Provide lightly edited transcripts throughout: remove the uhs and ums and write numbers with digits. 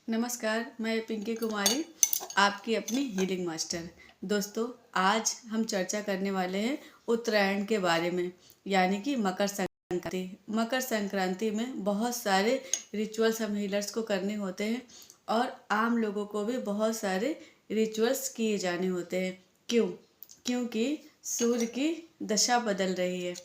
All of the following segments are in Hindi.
नमस्कार, मैं पिंकी कुमारी, आपकी अपनी हीलिंग मास्टर। दोस्तों, आज हम चर्चा करने वाले हैं उत्तरायण के बारे में, यानी कि मकर संक्रांति। मकर संक्रांति में बहुत सारे रिचुअल्स हम हीलर्स को करने होते हैं और आम लोगों को भी बहुत सारे रिचुअल्स किए जाने होते हैं। क्यों? क्योंकि सूर्य की दशा बदल रही है।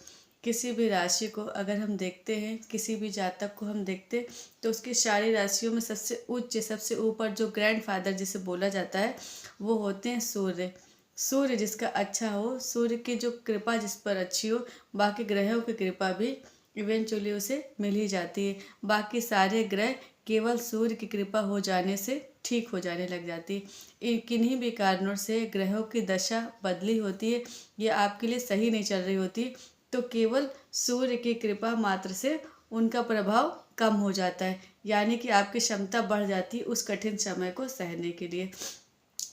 किसी भी राशि को अगर हम देखते हैं, किसी भी जातक को हम देखते हैं, तो उसकी सारी राशियों में सबसे उच्च, सबसे ऊपर जो ग्रैंड फादर जिसे बोला जाता है, वो होते हैं सूर्य। सूर्य जिसका अच्छा हो, सूर्य की जो कृपा जिस पर अच्छी हो, बाकी ग्रहों की कृपा भी इवेंचुअली उसे मिल ही जाती है। बाकी सारे ग्रह केवल सूर्य की कृपा हो जाने से ठीक हो जाने लग जाती है। किन्हीं भी कारणों से ग्रहों की दशा बदली होती है या आपके लिए सही नहीं चल रही होती, तो केवल सूर्य की कृपा मात्र से उनका प्रभाव कम हो जाता है, यानी कि आपकी क्षमता बढ़ जाती है उस कठिन समय को सहने के लिए।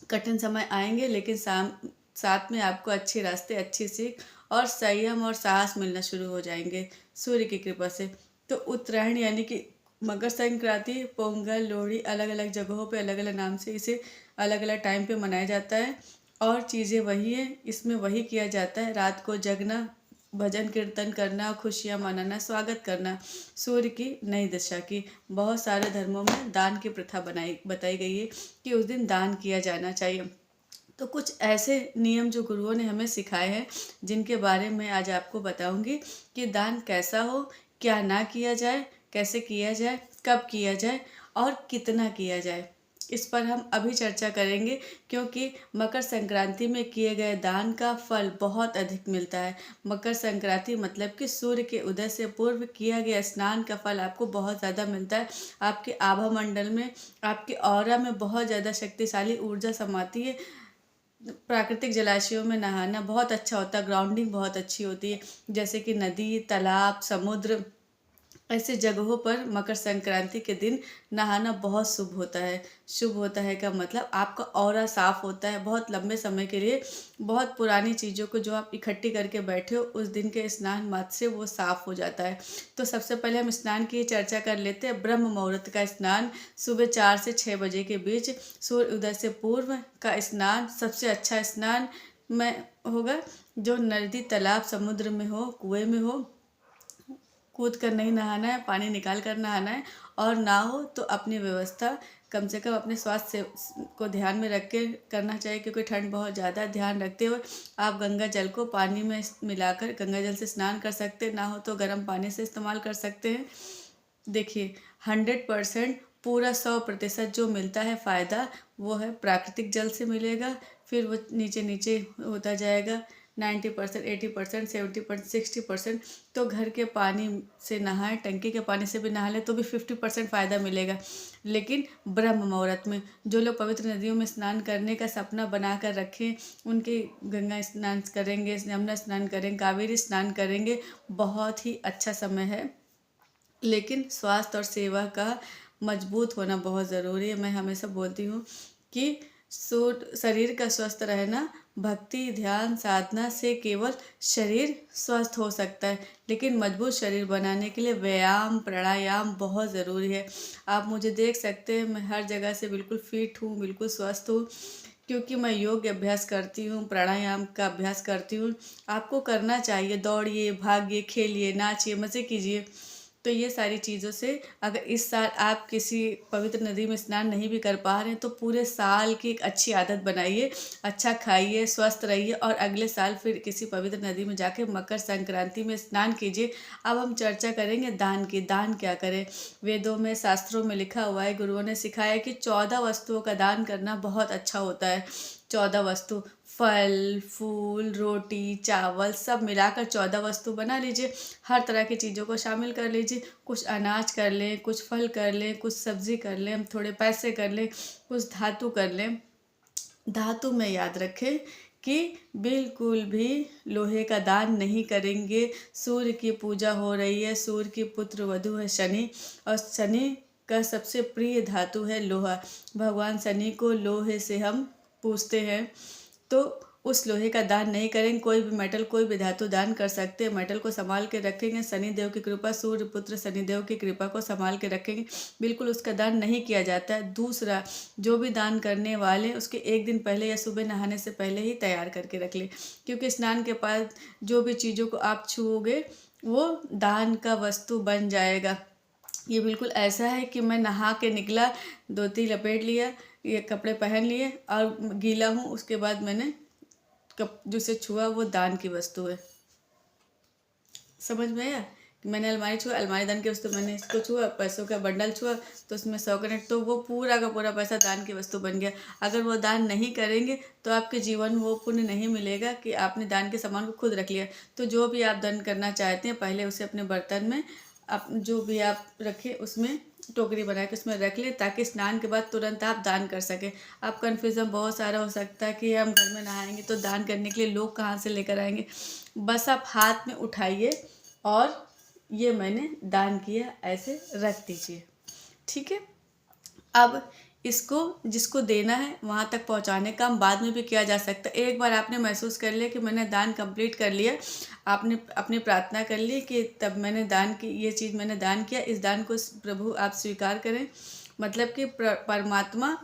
कठिन समय आएंगे, लेकिन साथ में आपको अच्छे रास्ते, अच्छी सीख और संयम और साहस मिलना शुरू हो जाएंगे सूर्य की कृपा से। तो उत्तरायण यानी कि मकर संक्रांति, पोंगल, लोहड़ी, अलग अलग जगहों पे अलग अलग नाम से इसे अलग अलग टाइम पे मनाया जाता है और चीज़ें वही है। इसमें वही किया जाता है, रात को जगना, भजन कीर्तन करना, खुशियाँ मनाना, स्वागत करना सूर्य की नई दशा की। बहुत सारे धर्मों में दान की प्रथा बताई गई है कि उस दिन दान किया जाना चाहिए। तो कुछ ऐसे नियम जो गुरुओं ने हमें सिखाए हैं, जिनके बारे में आज आपको बताऊंगी कि दान कैसा हो, क्या ना किया जाए, कैसे किया जाए, कब किया जाए और कितना किया जाए। इस पर हम अभी चर्चा करेंगे, क्योंकि मकर संक्रांति में किए गए दान का फल बहुत अधिक मिलता है। मकर संक्रांति मतलब कि सूर्य के उदय से पूर्व किया गया स्नान का फल आपको बहुत ज़्यादा मिलता है। आपके आभा मंडल में, आपके ऑरा में बहुत ज़्यादा शक्तिशाली ऊर्जा समाती है। प्राकृतिक जलाशयों में नहाना बहुत अच्छा होता है, ग्राउंडिंग बहुत अच्छी होती है, जैसे कि नदी, तालाब, समुद्र, ऐसे जगहों पर मकर संक्रांति के दिन नहाना बहुत शुभ होता है। शुभ होता है का मतलब आपका ऑरा साफ होता है। बहुत लंबे समय के लिए बहुत पुरानी चीज़ों को जो आप इकट्ठी करके बैठे हो, उस दिन के स्नान मात्र से वो साफ हो जाता है। तो सबसे पहले हम स्नान की चर्चा कर लेते हैं। ब्रह्म मुहूर्त का स्नान सुबह 4 से 6 बजे के बीच, सूर्य उदय से पूर्व का स्नान सबसे अच्छा स्नान में होगा। जो नदी, तालाब, समुद्र में हो, कुएं में हो, कूद कर नहीं नहाना है, पानी निकाल कर नहाना है। और ना हो तो अपनी व्यवस्था कम से कम अपने स्वास्थ्य को ध्यान में रख के करना चाहिए, क्योंकि ठंड बहुत ज़्यादा है। ध्यान रखते हुए आप गंगा जल को पानी में मिलाकर गंगा जल से स्नान कर सकते हैं, ना हो तो गर्म पानी से इस्तेमाल कर सकते हैं। देखिए, 100% पूरा 100% जो मिलता है फ़ायदा, वो है प्राकृतिक जल से मिलेगा। फिर वो नीचे नीचे होता जाएगा, 90%, 80%, 70%, 60%। तो घर के पानी से नहाएं, टंकी के पानी से भी नहा लें तो भी 50% फ़ायदा मिलेगा। लेकिन ब्रह्म मुहूर्त में जो लोग पवित्र नदियों में स्नान करने का सपना बना कर रखें, उनके गंगा स्नान करेंगे, यमुना स्नान करेंगे, कावेरी स्नान करेंगे, बहुत ही अच्छा समय है। लेकिन स्वास्थ्य और सेवा का मजबूत होना बहुत ज़रूरी है। मैं हमेशा बोलती हूँ कि शरीर का स्वस्थ रहना, भक्ति, ध्यान, साधना से केवल शरीर स्वस्थ हो सकता है, लेकिन मजबूत शरीर बनाने के लिए व्यायाम, प्राणायाम बहुत ज़रूरी है। आप मुझे देख सकते हैं, मैं हर जगह से बिल्कुल फिट हूँ, बिल्कुल स्वस्थ हूँ, क्योंकि मैं योग अभ्यास करती हूँ, प्राणायाम का अभ्यास करती हूँ। आपको करना चाहिए, दौड़िए, भागिए, खेलिए, नाचिए, मज़े कीजिए। तो ये सारी चीज़ों से अगर इस साल आप किसी पवित्र नदी में स्नान नहीं भी कर पा रहे हैं, तो पूरे साल की एक अच्छी आदत बनाइए, अच्छा खाइए, स्वस्थ रहिए और अगले साल फिर किसी पवित्र नदी में जाके मकर संक्रांति में स्नान कीजिए। अब हम चर्चा करेंगे दान की। दान क्या करें? वेदों में, शास्त्रों में लिखा हुआ है, गुरुओं ने सिखाया कि 14 वस्तुओं का दान करना बहुत अच्छा होता है। 14 वस्तु, फल, फूल, रोटी, चावल, सब मिलाकर 14 वस्तु बना लीजिए। हर तरह की चीज़ों को शामिल कर लीजिए। कुछ अनाज कर लें, कुछ फल कर लें, कुछ सब्जी कर लें, हम थोड़े पैसे कर लें, कुछ धातु कर लें। धातु में याद रखें कि बिल्कुल भी लोहे का दान नहीं करेंगे। सूर्य की पूजा हो रही है, सूर्य की पुत्र वधु है शनि, और शनि का सबसे प्रिय धातु है लोहा। भगवान शनि को लोहे से हम पूजते हैं। तो उस लोहे का दान नहीं करेंगे। कोई भी मेटल, कोई भी धातु दान कर सकते हैं। मेटल को संभाल के रखेंगे, शनिदेव की कृपा, सूर्य पुत्र शनिदेव की कृपा को संभाल के रखेंगे, बिल्कुल उसका दान नहीं किया जाता है। दूसरा, जो भी दान करने वाले उसके एक दिन पहले या सुबह नहाने से पहले ही तैयार करके रख लें, क्योंकि स्नान के बाद जो भी चीज़ों को आप छूओगे वो दान का वस्तु बन जाएगा। ये बिल्कुल ऐसा है कि मैं नहा के निकला, धोती लपेट लिया, ये कपड़े पहन लिए और गीला हूँ, उसके बाद मैंने जिसे छुआ वो दान की वस्तु है। समझ में आया कि मैंने अलमारी छुआ, अलमारी दान की वस्तु, मैंने इसको छुआ, पैसों का बंडल छुआ तो उसमें 100 कनेक्ट, तो वो पूरा का पूरा पैसा दान की वस्तु बन गया। अगर वो दान नहीं करेंगे तो आपके जीवन में वो पुण्य नहीं मिलेगा कि आपने दान के सामान को खुद रख लिया। तो जो भी आप दान करना चाहते हैं पहले उसे अपने बर्तन में, आप जो भी आप रखें उसमें टोकरी बना के उसमें रख लें, ताकि स्नान के बाद तुरंत आप दान कर सकें। आप कन्फ्यूज़न बहुत सारा हो सकता है कि हम घर में नहाएंगे तो दान करने के लिए लोग कहाँ से लेकर आएंगे। बस आप हाथ में उठाइए और ये मैंने दान किया ऐसे रख दीजिए, ठीक है। अब इसको जिसको देना है वहाँ तक पहुँचाने का काम बाद में भी किया जा सकता है। एक बार आपने महसूस कर लिया कि मैंने दान कंप्लीट कर लिया, आपने अपनी प्रार्थना कर ली कि तब मैंने दान की, ये चीज़ मैंने दान किया, इस दान को प्रभु आप स्वीकार करें। मतलब कि परमात्मा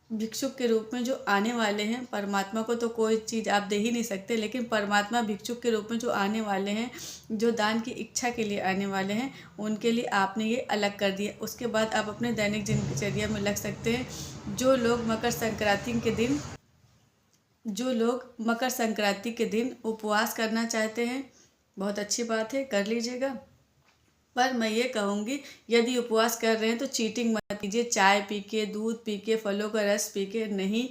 भिक्षुक के रूप में जो आने वाले हैं, परमात्मा को तो कोई चीज़ आप दे ही नहीं सकते, लेकिन परमात्मा भिक्षुक के रूप में जो आने वाले हैं, जो दान की इच्छा के लिए आने वाले हैं, उनके लिए आपने ये अलग कर दिया। उसके बाद आप अपने दैनिक दिनचर्या में लग सकते हैं। जो लोग मकर संक्रांति के दिन उपवास करना चाहते हैं, बहुत अच्छी बात है, कर लीजिएगा। पर मैं ये कहूँगी, यदि उपवास कर रहे हैं तो चीटिंग मत कीजिए। चाय पी के, दूध पी के, फलों का रस पी के नहीं,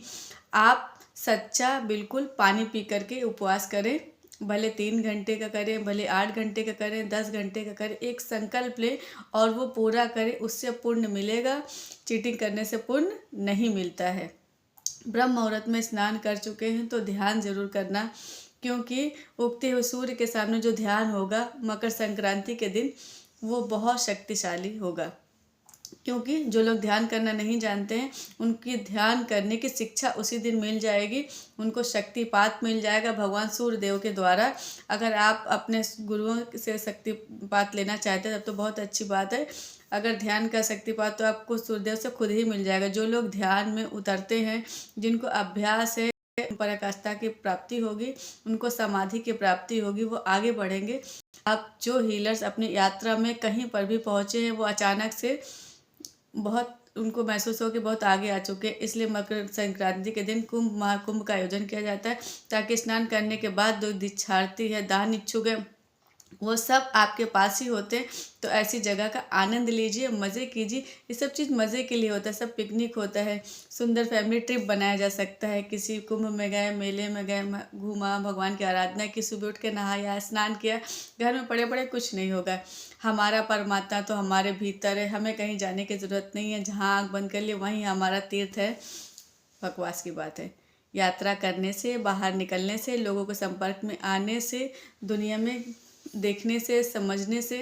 आप सच्चा बिल्कुल पानी पी करके उपवास करें। भले 3 घंटे का करें, भले 8 घंटे का करें, 10 घंटे का करें, एक संकल्प लें और वो पूरा करें, उससे पुण्य मिलेगा। चीटिंग करने से पुण्य नहीं मिलता है। ब्रह्म मुहूर्त में स्नान कर चुके हैं तो ध्यान जरूर करना, क्योंकि उगते हुए सूर्य के सामने जो ध्यान होगा मकर संक्रांति के दिन वो बहुत शक्तिशाली होगा। क्योंकि जो लोग ध्यान करना नहीं जानते हैं उनकी ध्यान करने की शिक्षा उसी दिन मिल जाएगी, उनको शक्तिपात मिल जाएगा भगवान सूर्य देव के द्वारा। अगर आप अपने गुरुओं से शक्तिपात लेना चाहते हैं तब तो बहुत अच्छी बात है। अगर ध्यान का शक्तिपात तो आपको सूर्यदेव से खुद ही मिल जाएगा। जो लोग ध्यान में उतरते हैं, जिनको अभ्यास है, पराकाष्ठा की प्राप्ति होगी, उनको समाधि की प्राप्ति होगी, वो आगे बढ़ेंगे। आप जो हीलर्स अपनी यात्रा में कहीं पर भी पहुँचे हैं वो अचानक से बहुत उनको महसूस हो कि बहुत आगे आ चुके हैं। इसलिए मकर संक्रांति के दिन कुंभ महाकुंभ का आयोजन किया जाता है, ताकि स्नान करने के बाद जो दीक्षार्थी है, दान इच्छुक है, वो सब आपके पास ही होते हैं। तो ऐसी जगह का आनंद लीजिए, मज़े कीजिए। ये सब चीज़ मज़े के लिए होता है, सब पिकनिक होता है। सुंदर फैमिली ट्रिप बनाया जा सकता है। किसी कुंभ में गए, मेले में गए, घूमा, भगवान की आराधना की, सुबह उठ के नहाया, स्नान किया। घर में पड़े पड़े कुछ नहीं होगा। हमारा परमात्मा तो हमारे भीतर है, हमें कहीं जाने की ज़रूरत नहीं है। जहाँ आँख बंद कर लिए वहीं हमारा तीर्थ है। बकवास की बात है। यात्रा करने से, बाहर निकलने से, लोगों के संपर्क में आने से, दुनिया में देखने से, समझने से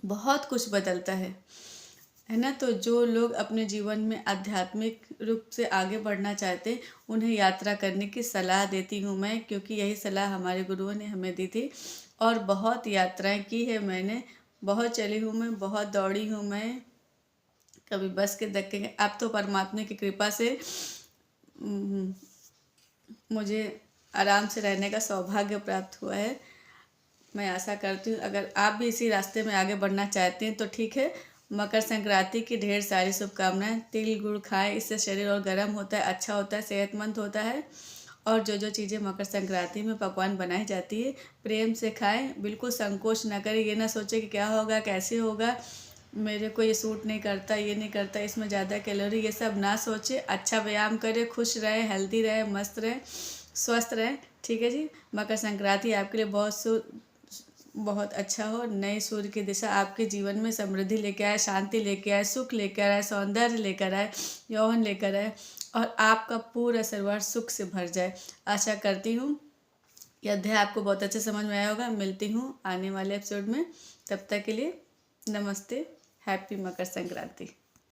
बहुत कुछ बदलता है ना। तो जो लोग अपने जीवन में आध्यात्मिक रूप से आगे बढ़ना चाहते हैं उन्हें यात्रा करने की सलाह देती हूँ मैं, क्योंकि यही सलाह हमारे गुरुओं ने हमें दी थी। और बहुत यात्राएं की है मैंने, बहुत चली हूँ मैं, बहुत दौड़ी हूँ मैं, कभी बस के धक्के। अब तो परमात्मा की कृपा से मुझे आराम से रहने का सौभाग्य प्राप्त हुआ है। मैं आशा करती हूँ अगर आप भी इसी रास्ते में आगे बढ़ना चाहते हैं तो ठीक है। मकर संक्रांति की ढेर सारी शुभकामनाएं। तिल गुड़ खाएं, इससे शरीर और गर्म होता है, अच्छा होता है, सेहतमंद होता है। और जो जो चीज़ें मकर संक्रांति में पकवान बनाई जाती है प्रेम से खाएं, बिल्कुल संकोच ना करें। ये ना सोचें कि क्या होगा, कैसे होगा, मेरे को ये सूट नहीं करता, ये नहीं करता, इसमें ज़्यादा कैलोरी, ये सब ना सोचें। अच्छा व्यायाम करें, खुश रहें, हेल्दी रहें, मस्त रहें, स्वस्थ रहें, ठीक है जी। मकर संक्रांति आपके लिए बहुत अच्छा हो। नए सूर्य की दिशा आपके जीवन में समृद्धि लेकर आए, शांति लेकर आए, सुख लेकर आए, सौंदर्य लेकर आए, यौवन लेकर आए और आपका पूरा परिवार सुख से भर जाए। आशा करती हूँ यह अध्याय आपको बहुत अच्छे समझ में आया होगा। मिलती हूँ आने वाले एपिसोड में, तब तक के लिए नमस्ते। हैप्पी मकर संक्रांति।